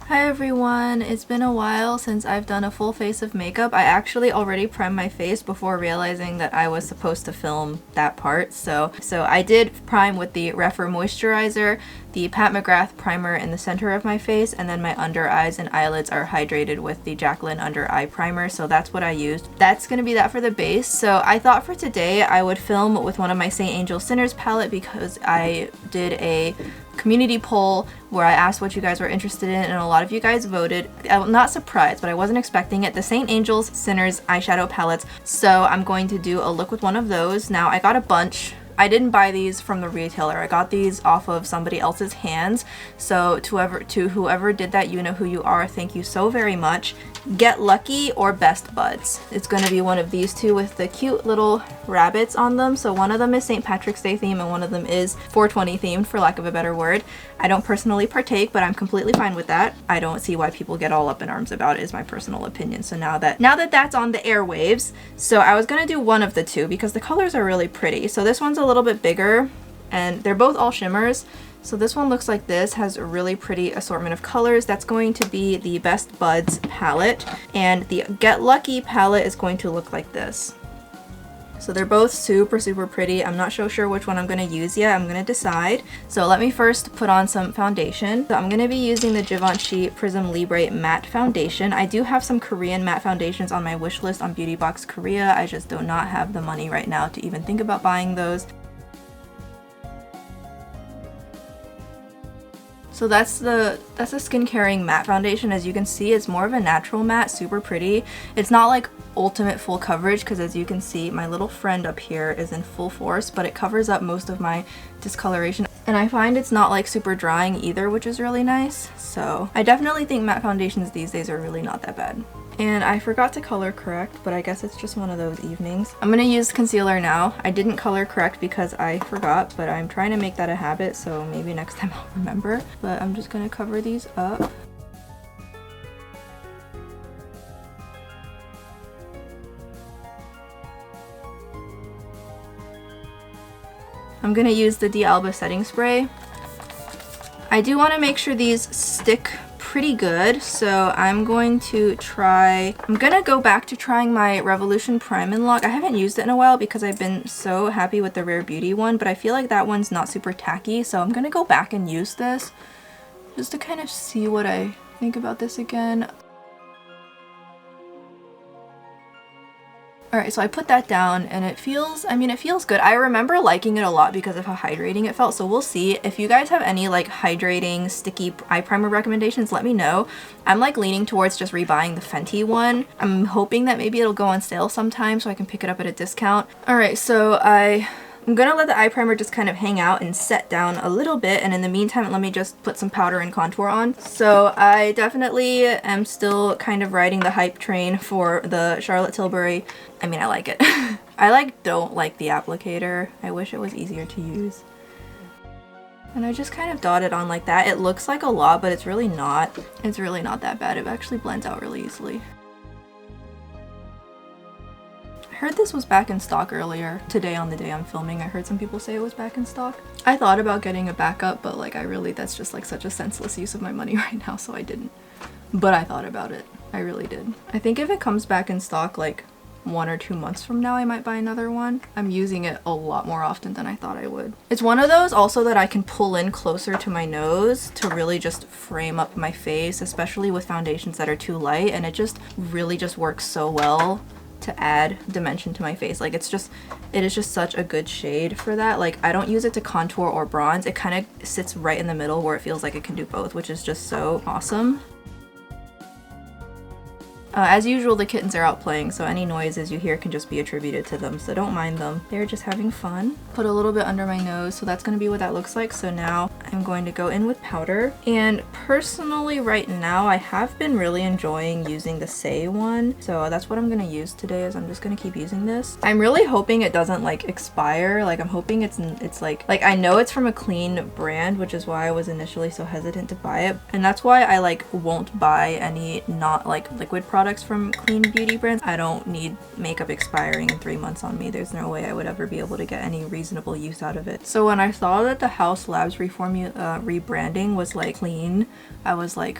Hi everyone, it's been a while since I've done a full face of makeup. I actually already primed my face before realizing that I was supposed to film that part. So I did prime with the Refer Moisturizer, the Pat McGrath primer in the center of my face, and then my under eyes and eyelids are hydrated with the JACLYN under eye primer, so that's what I used. That's gonna be that for the base. So I thought for today I would film with one of my St. Angel Sinners palette because I did a community poll where I asked what you guys were interested in and a lot of you guys voted. I'm not surprised, but I wasn't expecting it. The St. Angel's Sinners eyeshadow palettes. So I'm going to do a look with one of those. Now I got a bunch. I didn't buy these from the retailer. I got these off of somebody else's hands. So to whoever did that, you know who you are. Thank you so very much. Get Lucky or Best Buds. It's going to be one of these two with the cute little rabbits on them. So one of them is St. Patrick's Day theme and one of them is 420 themed, for lack of a better word. I don't personally partake, but I'm completely fine with that. I don't see why people get all up in arms about it, is my personal opinion. So now that that's on the airwaves, so I was going to do one of the two because the colors are really pretty. So this one's a little bit bigger and they're both all shimmers. So this one looks like this, has a really pretty assortment of colors. That's going to be the Best Buds palette, and the Get Lucky palette is going to look like this. So they're both super pretty. I'm not so sure which one I'm going to use yet. I'm going to decide. So let me first put on some foundation. So I'm going to be using the Givenchy Prism Libre Matte Foundation. I do have some Korean matte foundations on my wish list on Beauty Box Korea. I just do not have the money right now to even think about buying those. So that's the Skin Caring matte foundation. As you can see, it's more of a natural matte, super pretty. It's not like ultimate full coverage because as you can see, my little friend up here is in full force, but it covers up most of my discoloration. And I find it's not like super drying either, which is really nice. So I definitely think matte foundations these days are really not that bad. And I forgot to color correct, but I guess it's just one of those evenings. I'm gonna use concealer now. I didn't color correct because I forgot, but I'm trying to make that a habit, so maybe next time I'll remember. But I'm just gonna cover these up. I'm gonna use the D'Alba setting spray. I do want to make sure these stick pretty good, so I'm going to go back to trying my Revolution Prime and Lock. I haven't used it in a while because I've been so happy with the Rare Beauty one, but I feel like that one's not super tacky, so I'm gonna go back and use this just to kind of see what I think about this again. Alright, so I put that down and it feels good. I remember liking it a lot because of how hydrating it felt, so we'll see. If you guys have any like hydrating sticky eye primer recommendations, let me know. I'm like leaning towards just rebuying the Fenty one. I'm hoping that maybe it'll go on sale sometime so I can pick it up at a discount. Alright, so I'm gonna let the eye primer just kind of hang out and set down a little bit, and in the meantime let me just put some powder and contour on. So I definitely am still kind of riding the hype train for the Charlotte Tilbury. I mean, I like it. I don't like the applicator. I wish it was easier to use. And I just kind of dot it on like that. It looks like a lot, but it's really not. It's really not that bad. It actually blends out really easily. I heard this was back in stock earlier today on the day I'm filming. I heard some people say it was back in stock. I thought about getting a backup, but like that's just like such a senseless use of my money right now, so I didn't. But I thought about it. I really did. I think if it comes back in stock like 1 or 2 months from now, I might buy another one. I'm using it a lot more often than I thought I would. It's one of those also that I can pull in closer to my nose to really just frame up my face, especially with foundations that are too light, and it just really just works so well to add dimension to my face. Like it is just such a good shade for that. Like I don't use it to contour or bronze. It kind of sits right in the middle where it feels like it can do both, which is just so awesome. As usual, the kittens are out playing, so any noises you hear can just be attributed to them, so don't mind them. They're just having fun. Put a little bit under my nose, so that's going to be what that looks like. So now I'm going to go in with powder. And personally right now, I have been really enjoying using the SAIE one, so that's what I'm going to use today. Is I'm just going to keep using this. I'm really hoping it doesn't like expire. Like I'm hoping it's like I know it's from a clean brand, which is why I was initially so hesitant to buy it. And that's why I like won't buy any not like liquid products from clean beauty brands. I don't need makeup expiring in 3 months on me. There's no way I would ever be able to get any reasonable use out of it. So when I saw that the House Labs rebranding was like clean, I was like,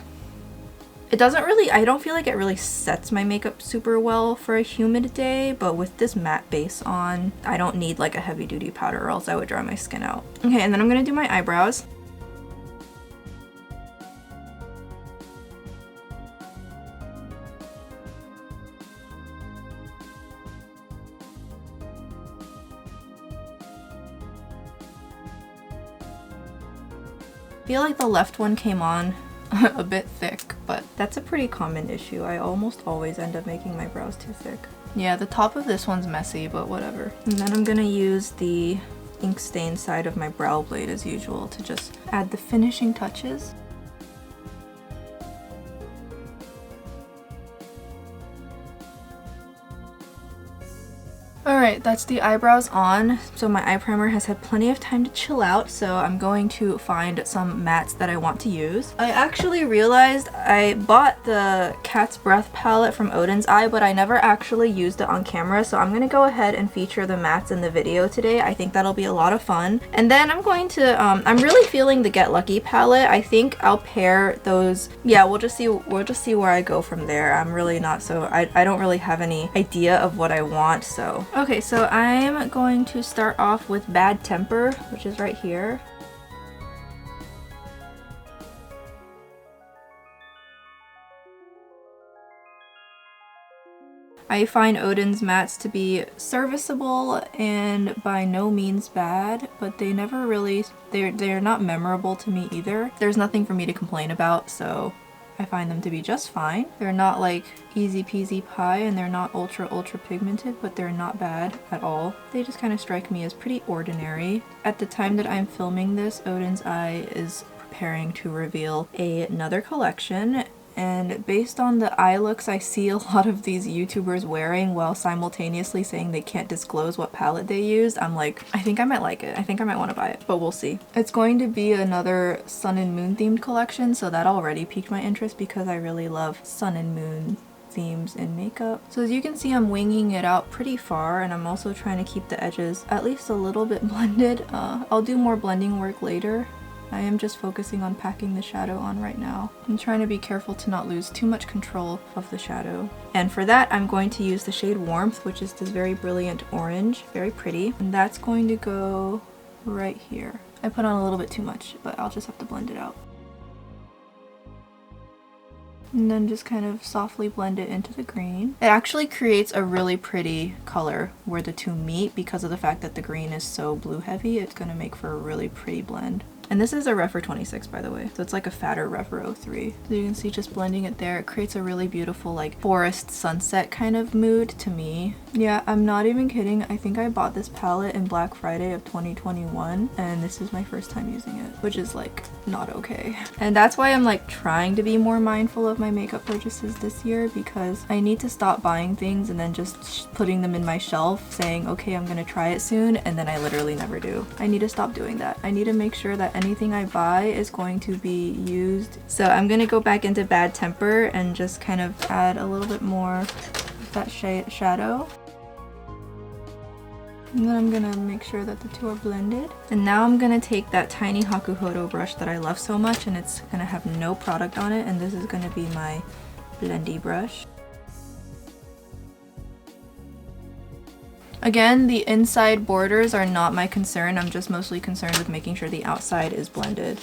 It doesn't really, I don't feel like it really sets my makeup super well for a humid day, but with this matte base on, I don't need like a heavy duty powder or else I would dry my skin out. Okay, and then I'm gonna do my eyebrows. I feel like the left one came on a bit thick, but that's a pretty common issue. I almost always end up making my brows too thick. Yeah, the top of this one's messy, but whatever. And then I'm gonna use the ink stain side of my brow blade as usual to just add the finishing touches. Alright, that's the eyebrows on. So my eye primer has had plenty of time to chill out, so I'm going to find some mattes that I want to use. I actually realized I bought the Cat's Breath palette from ODEN'S Eye, but I never actually used it on camera, so I'm going to go ahead and feature the mattes in the video today. I think that'll be a lot of fun. And then I'm going to, I'm really feeling the Get Lucky palette. I think I'll pair those, yeah, we'll just see where I go from there. I'm really not so, I don't really have any idea of what I want, so. Okay, so I'm going to start off with Bad Temper, which is right here. I find ODEN'S mattes to be serviceable and by no means bad, but they never really, they're not memorable to me either. There's nothing for me to complain about, so I find them to be just fine. They're not like easy peasy pie and they're not ultra pigmented, but they're not bad at all. They just kind of strike me as pretty ordinary. At the time that I'm filming this, ODEN'S Eye is preparing to reveal another collection. And based on the eye looks I see a lot of these YouTubers wearing while simultaneously saying they can't disclose what palette they used, I'm like, I think I might like it. I think I might want to buy it, but we'll see. It's going to be another sun and moon themed collection, so that already piqued my interest because I really love sun and moon themes in makeup. So as you can see, I'm winging it out pretty far, and I'm also trying to keep the edges at least a little bit blended. I'll do more blending work later. I am just focusing on packing the shadow on right now. I'm trying to be careful to not lose too much control of the shadow. And for that, I'm going to use the shade Warmth, which is this very brilliant orange, very pretty. And that's going to go right here. I put on a little bit too much, but I'll just have to blend it out. And then just kind of softly blend it into the green. It actually creates a really pretty color where the two meet because of the fact that the green is so blue heavy. It's going to make for a really pretty blend. And this is a Refer 26, by the way, so it's like a fatter Refer 03. So you can see just blending it there, it creates a really beautiful like forest sunset kind of mood to me. Yeah, I'm not even kidding. I think I bought this palette in Black Friday of 2021, and this is my first time using it, which is like not okay. And that's why I'm like trying to be more mindful of my makeup purchases this year, because I need to stop buying things and then just putting them in my shelf saying, okay, I'm gonna try it soon, and then I literally never do. I need to stop doing that. I need to make sure that anything I buy is going to be used. So I'm gonna go back into Bad Temper and just kind of add a little bit more of that shadow. And then I'm gonna make sure that the two are blended. And now I'm gonna take that tiny Hakuhodo brush that I love so much, and it's gonna have no product on it, and this is gonna be my blendy brush. Again, the inside borders are not my concern. I'm just mostly concerned with making sure the outside is blended.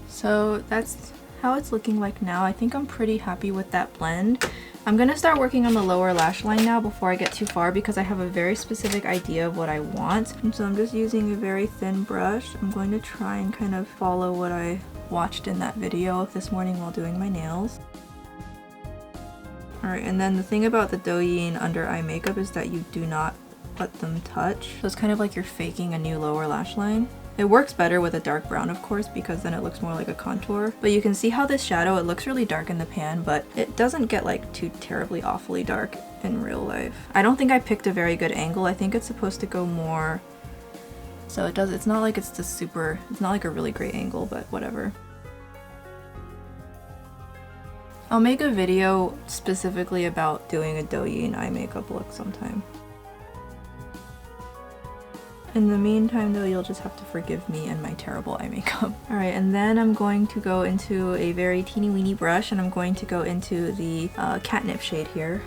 So that's how it's looking like now. I think I'm pretty happy with that blend. I'm gonna start working on the lower lash line now before I get too far, because I have a very specific idea of what I want. And so I'm just using a very thin brush. I'm going to try and kind of follow what I watched in that video this morning while doing my nails. Alright, and then the thing about the Douyin under eye makeup is that you do not let them touch. So it's kind of like you're faking a new lower lash line. It works better with a dark brown, of course, because then it looks more like a contour. But you can see how this shadow, it looks really dark in the pan, but it doesn't get like too terribly awfully dark in real life. I don't think I picked a very good angle. I think it's supposed to go more, so it's not like it's just super, it's not like a really great angle, but whatever. I'll make a video specifically about doing a Douyin eye makeup look sometime. In the meantime though, you'll just have to forgive me and my terrible eye makeup. Alright, and then I'm going to go into a very teeny weeny brush and I'm going to go into the catnip shade here.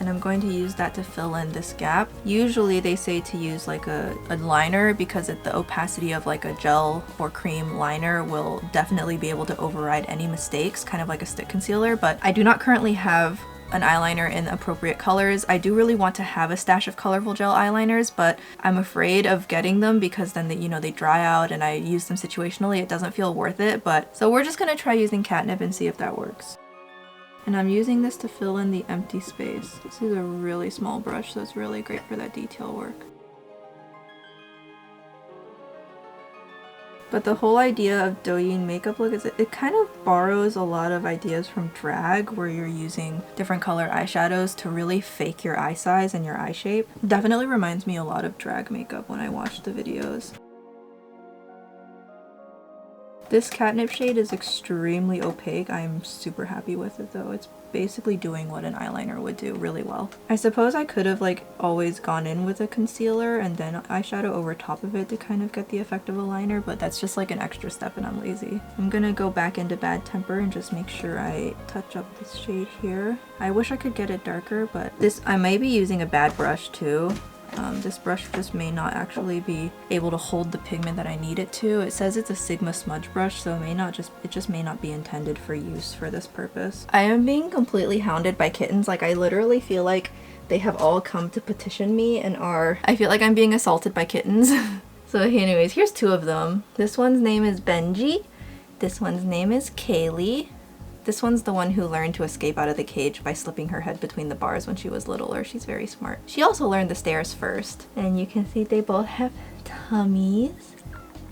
And I'm going to use that to fill in this gap. Usually they say to use like a liner because the opacity of like a gel or cream liner will definitely be able to override any mistakes, kind of like a stick concealer, but I do not currently have an eyeliner in appropriate colors. I do really want to have a stash of colorful gel eyeliners, but I'm afraid of getting them because then they dry out and I use them situationally. It doesn't feel worth it, but so we're just gonna try using catnip and see if that works. And I'm using this to fill in the empty space. This is a really small brush, so it's really great for that detail work. But the whole idea of Douyin makeup look is it kind of borrows a lot of ideas from drag, where you're using different color eyeshadows to really fake your eye size and your eye shape. Definitely reminds me a lot of drag makeup when I watch the videos. This catnip shade is extremely opaque. I'm super happy with it though. It's basically doing what an eyeliner would do really well. I suppose I could have like always gone in with a concealer and then eyeshadow over top of it to kind of get the effect of a liner, but that's just like an extra step and I'm lazy. I'm gonna go back into Bad Temper and just make sure I touch up this shade here. I wish I could get it darker, but I may be using a bad brush too. This brush just may not actually be able to hold the pigment that I need it to. It says it's a Sigma smudge brush, so it just may not be intended for use for this purpose. I am being completely hounded by kittens. Like, I literally feel like they have all come to petition me and I feel like I'm being assaulted by kittens. So anyways, here's two of them. This one's name is Benji. This one's name is Kaylee. This one's the one who learned to escape out of the cage by slipping her head between the bars when she was littler. She's very smart. She also learned the stairs first. And you can see they both have tummies.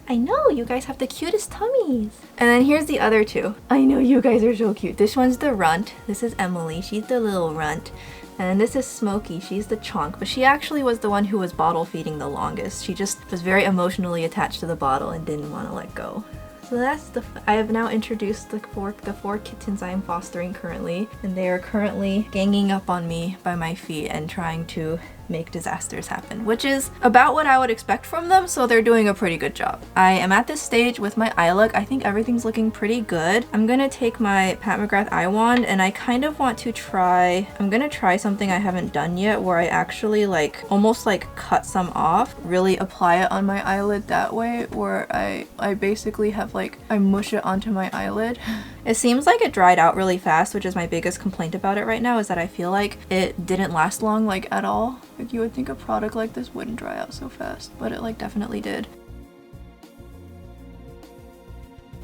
I know, you guys have the cutest tummies. And then here's the other two. I know, you guys are so cute. This one's the runt. This is Emily. She's the little runt. And this is Smokey. She's the chonk, but she actually was the one who was bottle feeding the longest. She just was very emotionally attached to the bottle and didn't want to let go. So that's I have now introduced the four kittens I am fostering currently, and they are currently ganging up on me by my feet and trying to make disasters happen, which is about what I would expect from them, so they're doing a pretty good job. I am at this stage with my eye look. I think everything's looking pretty good. I'm gonna take my Pat McGrath eye wand and I kind of want to I'm gonna try something I haven't done yet, where I actually like almost like cut some off, really apply it on my eyelid that way, where I basically have like, I mush it onto my eyelid. It seems like it dried out really fast, which is my biggest complaint about it right now, is that I feel like it didn't last long, like at all. Like, you would think a product like this wouldn't dry out so fast, but it like definitely did.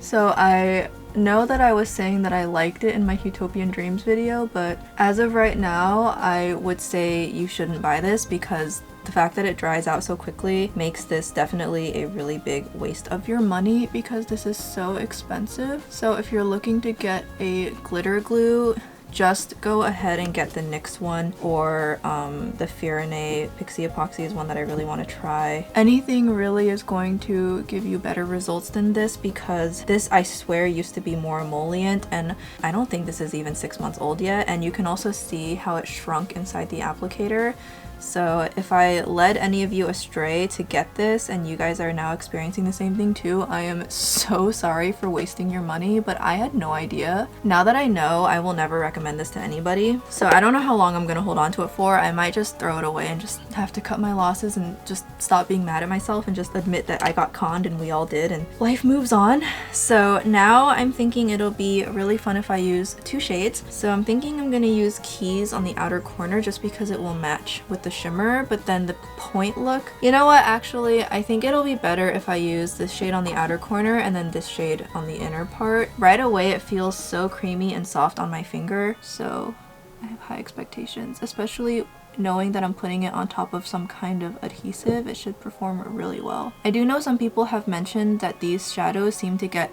So I know that I was saying that I liked it in my Utopian Dreams video, but as of right now, I would say you shouldn't buy this because the fact that it dries out so quickly makes this definitely a really big waste of your money, because this is so expensive. So if you're looking to get a glitter glue, just go ahead and get the NYX one, or the Firene Pixie Epoxy is one that I really want to try. Anything really is going to give you better results than this, because this, I swear, used to be more emollient, and I don't think this is even 6 months old yet, and you can also see how it shrunk inside the applicator. So if I led any of you astray to get this and you guys are now experiencing the same thing too, I am so sorry for wasting your money, but I had no idea. Now that I know, I will never recommend this to anybody. So I don't know how long I'm gonna hold on to it for. I might just throw it away and just have to cut my losses and just stop being mad at myself and just admit that I got conned, and we all did, and life moves on. So now I'm thinking it'll be really fun if I use two shades. So I'm thinking I'm gonna use Keys on the outer corner just because it will match with the shimmer, but then the point look, you know what, actually I think it'll be better if I use this shade on the outer corner and then this shade on the inner part. Right away it feels so creamy and soft on my finger, so I have high expectations, especially knowing that I'm putting it on top of some kind of adhesive. It should perform really well. I do know some people have mentioned that these shadows seem to get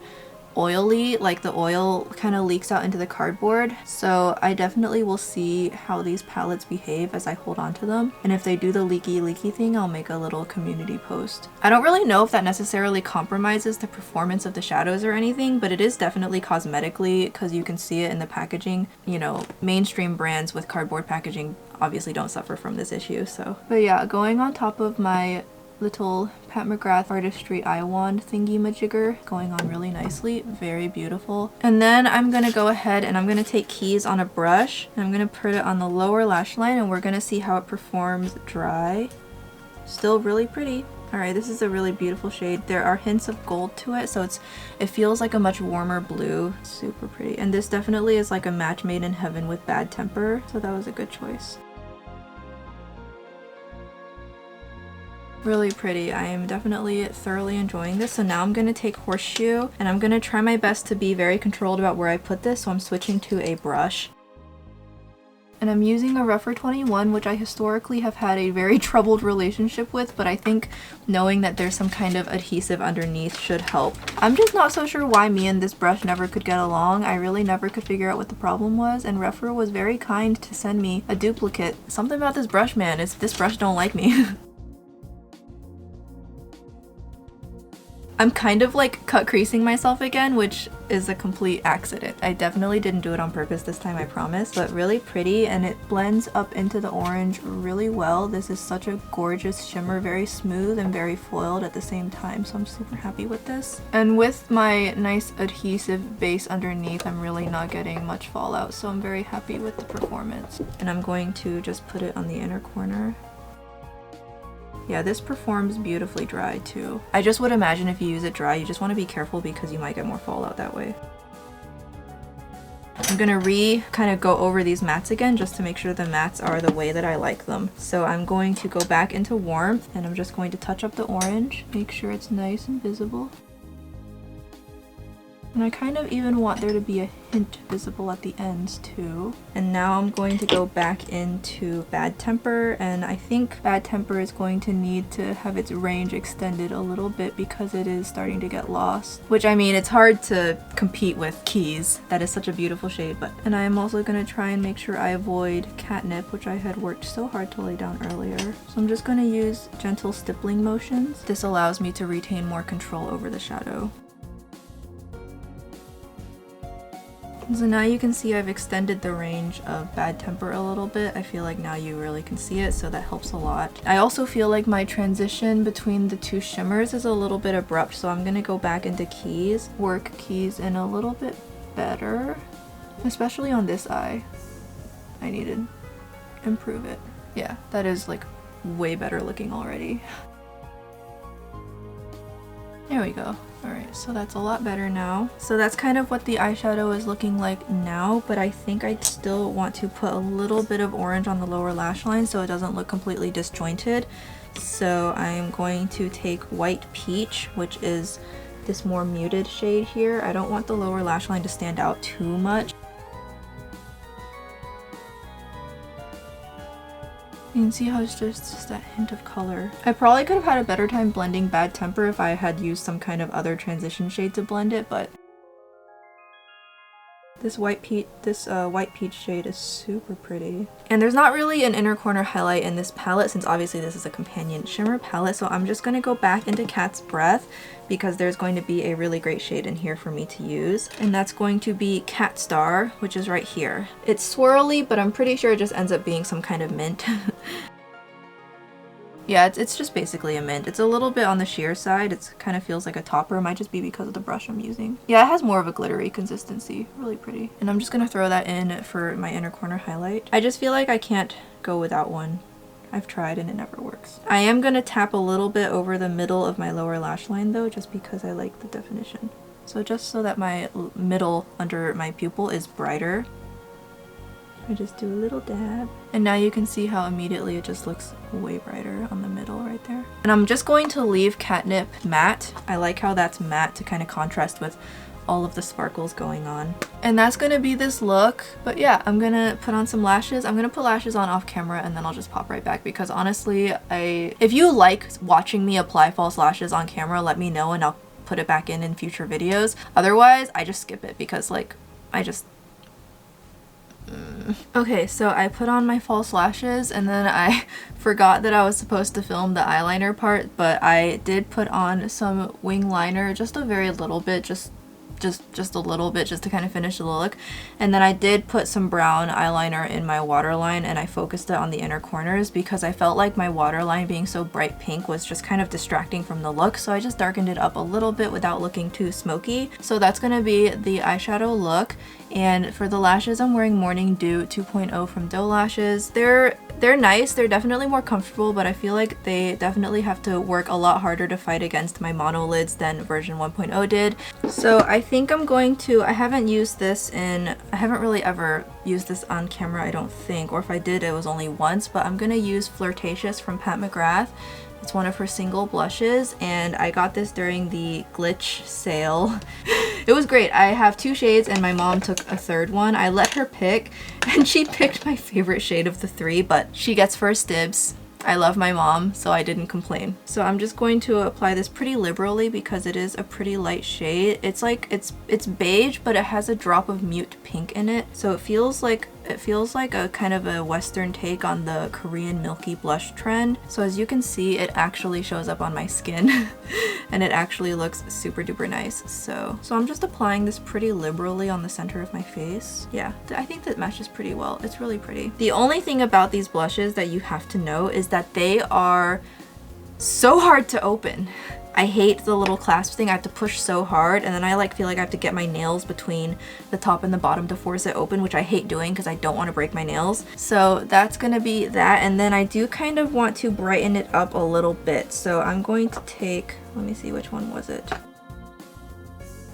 oily, like the oil kind of leaks out into the cardboard, so I definitely will see how these palettes behave as I hold on to them, and if they do the leaky thing, I'll make a little community post. I don't really know if that necessarily compromises the performance of the shadows or anything, but it is definitely cosmetically, because you can see it in the packaging. You know, mainstream brands with cardboard packaging obviously don't suffer from this issue. So, but yeah, going on top of my little Pat McGrath Artistry eye wand thingy majigger going on really nicely. Very beautiful. And then I'm gonna go ahead and I'm gonna take keys on a brush and I'm gonna put it on the lower lash line and we're gonna see how it performs dry. Still really pretty. Alright, this is a really beautiful shade. There are hints of gold to it, so it feels like a much warmer blue. Super pretty. And this definitely is like a match made in heaven with Bad Temper, so that was a good choice. Really pretty. I am definitely thoroughly enjoying this. So now I'm going to take Horseshoe and I'm going to try my best to be very controlled about where I put this, so I'm switching to a brush. And I'm using a Rephr 21, which I historically have had a very troubled relationship with, but I think knowing that there's some kind of adhesive underneath should help. I'm just not so sure why me and this brush never could get along. I really never could figure out what the problem was, and Rephr was very kind to send me a duplicate. Something about this brush, man, is this brush don't like me. I'm kind of like cut creasing myself again, which is a complete accident. I definitely didn't do it on purpose this time, I promise. But really pretty, and it blends up into the orange really well. This is such a gorgeous shimmer, very smooth and very foiled at the same time, so I'm super happy with this. And with my nice adhesive base underneath, I'm really not getting much fallout, so I'm very happy with the performance. And I'm going to just put it on the inner corner. Yeah, this performs beautifully dry too. I just would imagine if you use it dry, you just want to be careful because you might get more fallout that way. I'm gonna kind of go over these mattes again just to make sure the mattes are the way that I like them. So I'm going to go back into warmth and I'm just going to touch up the orange, make sure it's nice and visible. And I kind of even want there to be a hint visible at the ends too. And now I'm going to go back into Bad Temper, and I think Bad Temper is going to need to have its range extended a little bit because it is starting to get lost. Which, I mean, it's hard to compete with Keys. That is such a beautiful shade. And I am also going to try and make sure I avoid Catnip, which I had worked so hard to lay down earlier. So I'm just going to use gentle stippling motions. This allows me to retain more control over the shadow. So now you can see I've extended the range of Bad Temper a little bit. I feel like now you really can see it, so that helps a lot. I also feel like my transition between the two shimmers is a little bit abrupt, so I'm gonna go back into Keys, work Keys in a little bit better, especially on this eye. I need to improve it. Yeah, that is like way better looking already. There we go. Alright, so that's a lot better now. So that's kind of what the eyeshadow is looking like now, but I think I still want to put a little bit of orange on the lower lash line so it doesn't look completely disjointed. So I'm going to take White Peach, which is this more muted shade here. I don't want the lower lash line to stand out too much. You can see how it's just that hint of color. I probably could have had a better time blending Bad Temper if I had used some kind of other transition shade to blend it, but this white peach shade is super pretty. And there's not really an inner corner highlight in this palette since obviously this is a companion shimmer palette, so I'm just going to go back into Cat's Breath because there's going to be a really great shade in here for me to use. And that's going to be Cat Star, which is right here. It's swirly, but I'm pretty sure it just ends up being some kind of mint. Yeah, it's just basically a mint. It's a little bit on the sheer side. It kind of feels like a topper. It might just be because of the brush I'm using. Yeah, it has more of a glittery consistency. Really pretty. And I'm just gonna throw that in for my inner corner highlight. I just feel like I can't go without one. I've tried and it never works. I am gonna tap a little bit over the middle of my lower lash line though, just because I like the definition. So just so that my middle under my pupil is brighter, I just do a little dab. And now you can see how immediately it just looks way brighter on the middle right there. And I'm just going to leave Catnip matte. I like how that's matte to kind of contrast with all of the sparkles going on. And that's gonna be this look. But yeah, I'm gonna put on some lashes. I'm gonna put lashes on off camera and then I'll just pop right back because honestly, if you like watching me apply false lashes on camera, let me know and I'll put it back in future videos. Otherwise, I just skip it because like, Okay, so I put on my false lashes and then I forgot that I was supposed to film the eyeliner part, but I did put on some wing liner, just a very little bit, just just a little bit just to kind of finish the look. And then I did put some brown eyeliner in my waterline and I focused it on the inner corners because I felt like my waterline being so bright pink was just kind of distracting from the look, so I just darkened it up a little bit without looking too smoky. So that's gonna be the eyeshadow look. And for the lashes, I'm wearing Morning Dew 2.0 from Doe Lashes. They're nice, they're definitely more comfortable, but I feel like they definitely have to work a lot harder to fight against my monolids than version 1.0 did. So I think I'm going to, I haven't really ever used this on camera, I don't think, or if I did, it was only once, but I'm gonna use Fleurtatious from Pat McGrath. It's one of her single blushes, and I got this during the glitch sale. It was great. I have 2 shades and my mom took a 3rd one. I let her pick and she picked my favorite shade of the 3, but she gets first dibs. I love my mom, so I didn't complain. So I'm just going to apply this pretty liberally because it is a pretty light shade. It's like, it's beige, but it has a drop of mute pink in it. So it feels like a kind of a Western take on the Korean milky blush trend. So as you can see, it actually shows up on my skin and it actually looks super duper nice. So I'm just applying this pretty liberally on the center of my face. Yeah, I think that matches pretty well. It's really pretty. The only thing about these blushes that you have to know is that they are so hard to open. I hate the little clasp thing. I have to push so hard, and then I feel like I have to get my nails between the top and the bottom to force it open, which I hate doing because I don't want to break my nails. So that's gonna be that, and then I do kind of want to brighten it up a little bit. So I'm going to take, let me see, which one was it?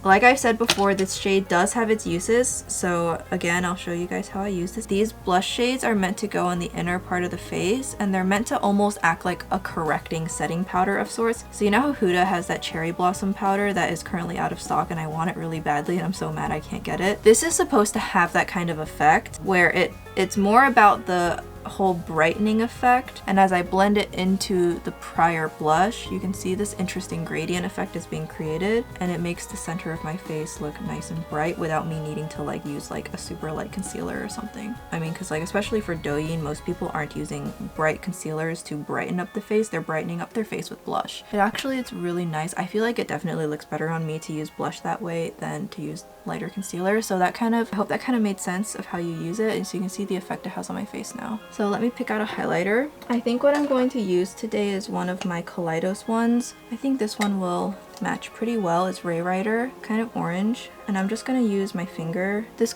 Like I said before, this shade does have its uses, so again, I'll show you guys how I use this. These blush shades are meant to go on the inner part of the face, and they're meant to almost act like a correcting setting powder of sorts. So you know how Huda has that cherry blossom powder that is currently out of stock and I want it really badly and I'm so mad I can't get it? This is supposed to have that kind of effect where it's more about the whole brightening effect, and as I blend it into the prior blush, you can see this interesting gradient effect is being created, and it makes the center of my face look nice and bright without me needing to use a super light concealer or something. I mean, because especially for Douyin, most people aren't using bright concealers to brighten up the face, they're brightening up their face with blush. It's really nice. I feel like it definitely looks better on me to use blush that way than to use lighter concealer, so I hope that kind of made sense of how you use it, and so you can see the effect it has on my face now. So let me pick out a highlighter. I think what I'm going to use today is one of my KALEIDOS ones. I think this one will match pretty well. It's Ray Rider, kind of orange, and I'm just gonna use my finger. This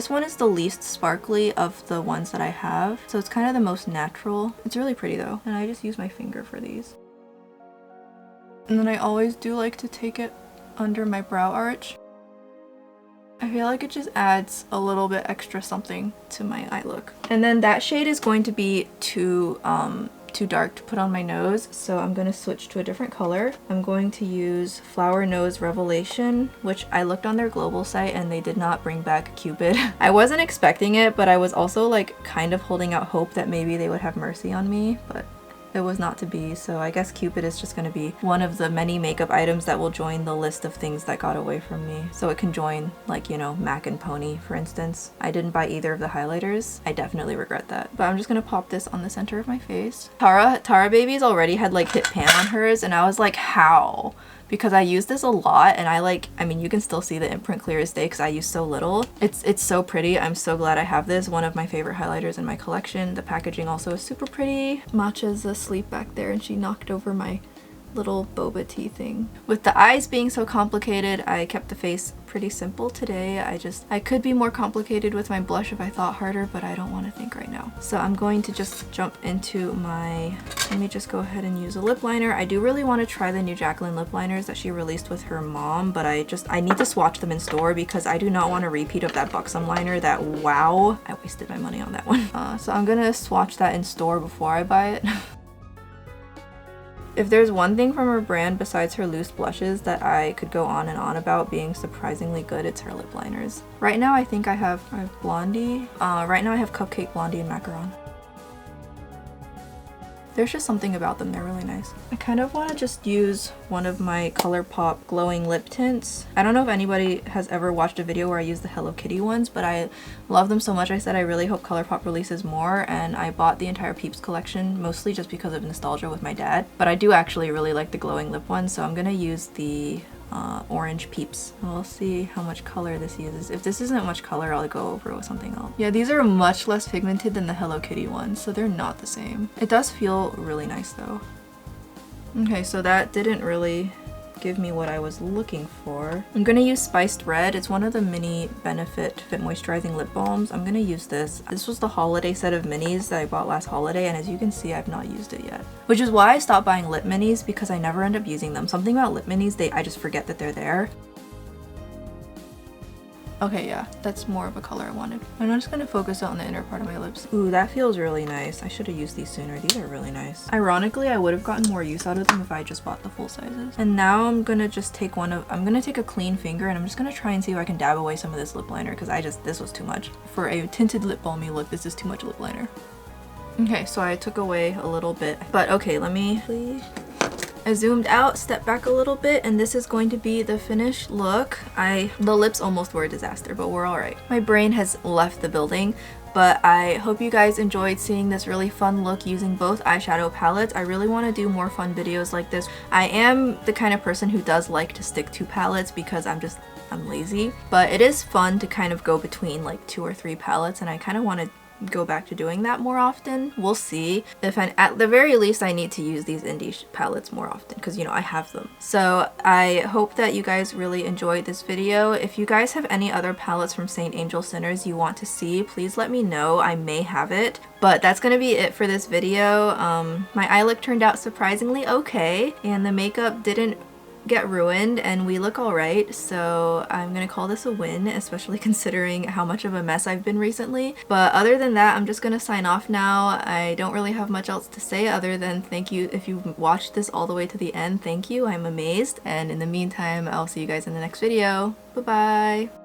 one is the least sparkly of the ones that I have, so it's kind of the most natural. It's really pretty though, and I just use my finger for these. And then I always do like to take it under my brow arch. I feel like it just adds a little bit extra something to my eye look. And then that shade is going to be too dark to put on my nose, so I'm going to switch to a different color. I'm going to use Flower Nose Revelation, which I looked on their global site and they did not bring back Cupid. I wasn't expecting it, but I was also kind of holding out hope that maybe they would have mercy on me, but it was not to be, so I guess Cupid is just going to be one of the many makeup items that will join the list of things that got away from me. So it can join, you know, MAC and Pony, for instance. I didn't buy either of the highlighters. I definitely regret that. But I'm just going to pop this on the center of my face. Tara Baby's already had hit pan on hers, and I was like, how? Because I use this a lot, and I mean, you can still see the imprint clear as day because I use so little. It's so pretty. I'm so glad I have this. One of my favorite highlighters in my collection. The packaging also is super pretty. Matcha's asleep back there, and she knocked over my little boba tea thing. With the eyes being so complicated, I kept the face pretty simple today. I could be more complicated with my blush if I thought harder, but I don't want to think right now. So I'm going to just jump into let me just go ahead and use a lip liner. I do really want to try the new JACLYN lip liners that she released with her mom, but I need to swatch them in store because I do not want a repeat of that Buxom liner that, wow, I wasted my money on that one. So I'm gonna swatch that in store before I buy it. If there's one thing from her brand besides her loose blushes that I could go on and on about being surprisingly good, it's her lip liners. Right now I think I have Blondie. Right now I have Cupcake, Blondie, and Macaron. There's just something about them, they're really nice. I kind of want to just use one of my ColourPop glowing lip tints. I don't know if anybody has ever watched a video where I use the Hello Kitty ones, but I love them so much I said I really hope ColourPop releases more, and I bought the entire PEEPS collection mostly just because of nostalgia with my dad. But I do actually really like the glowing lip ones, so I'm gonna use the orange Peeps. We'll see how much color this uses. If this isn't much color, I'll go over it with something else. Yeah, these are much less pigmented than the Hello Kitty ones, so they're not the same. It does feel really nice though. Okay, so that didn't really give me what I was looking for. I'm gonna use Spiced Red. It's one of the mini Benefit Fit Moisturizing Lip Balms. I'm gonna use this. This was the holiday set of minis that I bought last holiday, and as you can see, I've not used it yet. Which is why I stopped buying lip minis, because I never end up using them. Something about lip minis, I just forget that they're there. Okay, yeah, that's more of a color I wanted. I'm just gonna focus on the inner part of my lips. Ooh, that feels really nice. I should have used these sooner. These are really nice. Ironically, I would have gotten more use out of them if I just bought the full sizes. And now I'm gonna just take I'm gonna take a clean finger and I'm just gonna try and see if I can dab away some of this lip liner, because this was too much. For a tinted lip balmy look, this is too much lip liner. Okay, so I took away a little bit, but okay, let me please. I zoomed out, stepped back a little bit, and this is going to be the finished look. The lips almost were a disaster, but we're alright. My brain has left the building, but I hope you guys enjoyed seeing this really fun look using both eyeshadow palettes. I really want to do more fun videos like this. I am the kind of person who does like to stick to palettes because I'm lazy, but it is fun to kind of go between like 2 or 3 palettes, and I kind of want to go back to doing that more often. We'll see. At the very least, I need to use these indie palettes more often because, you know, I have them. So I hope that you guys really enjoyed this video. If you guys have any other palettes from Saint Angel Sinners you want to see, please let me know. I may have it. But that's gonna be it for this video. My eye look turned out surprisingly okay, and the makeup didn't get ruined and we look alright, so I'm gonna call this a win, especially considering how much of a mess I've been recently. But other than that, I'm just gonna sign off now. I don't really have much else to say other than thank you. If you've watched this all the way to the end, thank you. I'm amazed. And in the meantime, I'll see you guys in the next video. Bye bye!